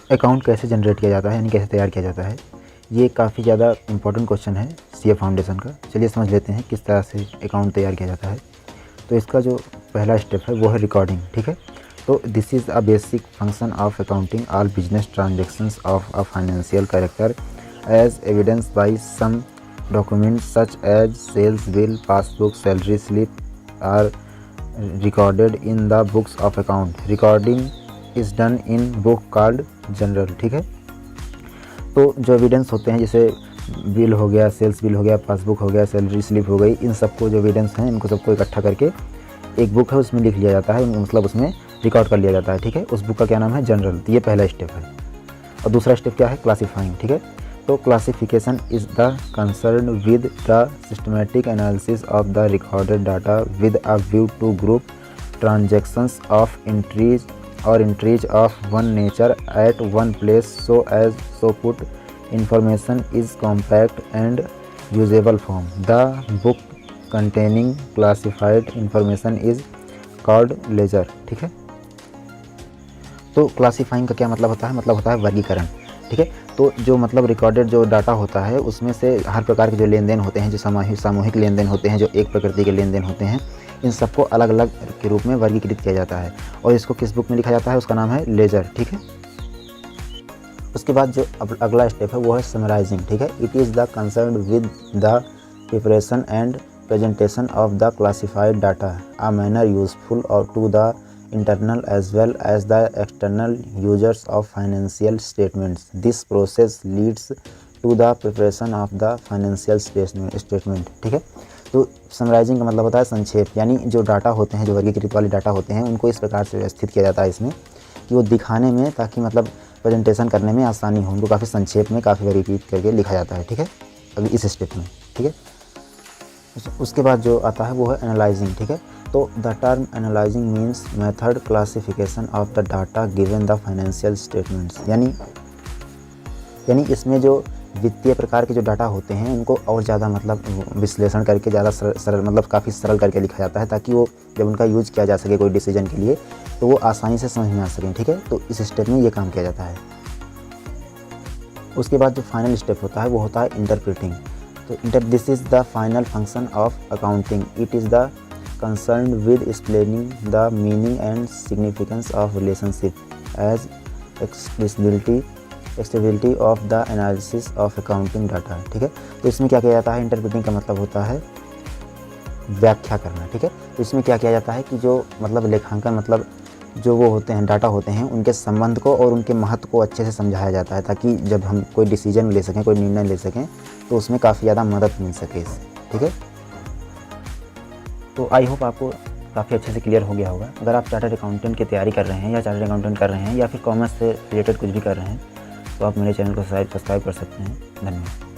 Account कैसे generate किया जाता है यानी कैसे तैयार किया जाता है, ये काफ़ी ज़्यादा इम्पोर्टेंट क्वेश्चन है सीए फाउंडेशन का। चलिए समझ लेते हैं किस तरह से अकाउंट तैयार किया जाता है। तो इसका जो पहला स्टेप है वो है रिकॉर्डिंग, ठीक है। तो this is a basic function of accounting all business transactions of a financial character as evidence by some documents such as sales bill, passbook, salary slip are recorded in the books of account. Recording is done in book called journal, ठीक है। तो जो evidence होते हैं जैसे bill हो गया, sales bill हो गया, पासबुक हो गया, सैलरी स्लिप हो गई, इन सबको जो एविडेंस हैं इनको सबको इकट्ठा करके एक बुक है उसमें लिख लिया जाता है, मतलब उसमें रिकॉर्ड कर लिया जाता है, ठीक है। उस बुक का क्या नाम है, जनरल। तो ये पहला स्टेप है। और दूसरा स्टेप क्या है, क्लासीफाइंग, ठीक है। तो classification is the concern with the systematic analysis of the recorded data with a view to group transactions of entries or entries of one nature at one place so put information is compact and usable form. The book containing classified information is called ledger, ठीक है। तो classifying का क्या मतलब होता है, मतलब होता है वर्गीकरण, ठीक है। तो जो मतलब रिकॉर्डेड जो डाटा होता है उसमें से हर प्रकार के जो लेन देन होते हैं, जो सामूहिक लेन देन होते हैं, जो एक प्रकृति के लेन देन होते हैं, इन सबको अलग अलग के रूप में वर्गीकृत किया जाता है और इसको किस बुक में लिखा जाता है, उसका नाम है लेजर, ठीक है। उसके बाद जो अगला स्टेप है वो है समराइजिंग, ठीक है। It is the concern with the preparation and presentation of the classified data a manner useful और to the internal as well as the external users of financial statements. This process leads to the preparation of the financial statement, ठीक है। तो summarising का मतलब होता है संक्षेप, यानी जो डाटा होते हैं, जो वर्गीकृत वाले डाटा होते हैं, उनको इस प्रकार से व्यवस्थित किया जाता है इसमें कि वो दिखाने में, ताकि मतलब प्रेजेंटेशन करने में आसानी हो, उनको काफ़ी संक्षेप में, काफ़ी वर्गीकृत करके लिखा जाता है, ठीक है, अभी इस स्टेप में, ठीक है। उसके बाद जो आता है वो है एनालाइजिंग, ठीक है। तो the term analysing means method classification of the data given the financial statements, यानी इसमें जो वित्तीय प्रकार के जो डाटा होते हैं उनको और ज़्यादा मतलब विश्लेषण करके ज़्यादा सरल मतलब काफ़ी सरल करके लिखा जाता है, ताकि वो जब उनका यूज किया जा सके कोई डिसीजन के लिए तो वो आसानी से समझ में आ सकें, ठीक है। तो इस स्टेप में ये काम किया जाता है। उसके बाद जो फाइनल स्टेप होता है वो होता है इंटरप्रेटिंग। तो this is the final function of accounting. It is the concerned with explaining the meaning and significance of relationship as accessibility of the analysis of accounting data, ठीक है। तो इसमें क्या किया जाता है, इंटरप्रेटिंग का मतलब होता है व्याख्या करना, ठीक है। तो इसमें क्या किया जाता है कि जो मतलब लेखांकन मतलब जो वो होते हैं डाटा होते हैं उनके संबंध को और उनके महत्व को अच्छे से समझाया जाता है, ताकि जब हम कोई डिसीजन ले सकें, कोई निर्णय ले सकें तो उसमें काफ़ी ज़्यादा मदद मिल सके इससे, ठीक है। तो आई होप आपको काफ़ी अच्छे से क्लियर हो गया होगा। अगर आप चार्टर्ड अकाउंटेंट की तैयारी कर रहे हैं या चार्टर्ड अकाउंटेंट कर रहे हैं या फिर कॉमर्स से रिलेटेड कुछ भी कर रहे हैं तो आप मेरे चैनल को सब्सक्राइब कर सकते हैं। धन्यवाद।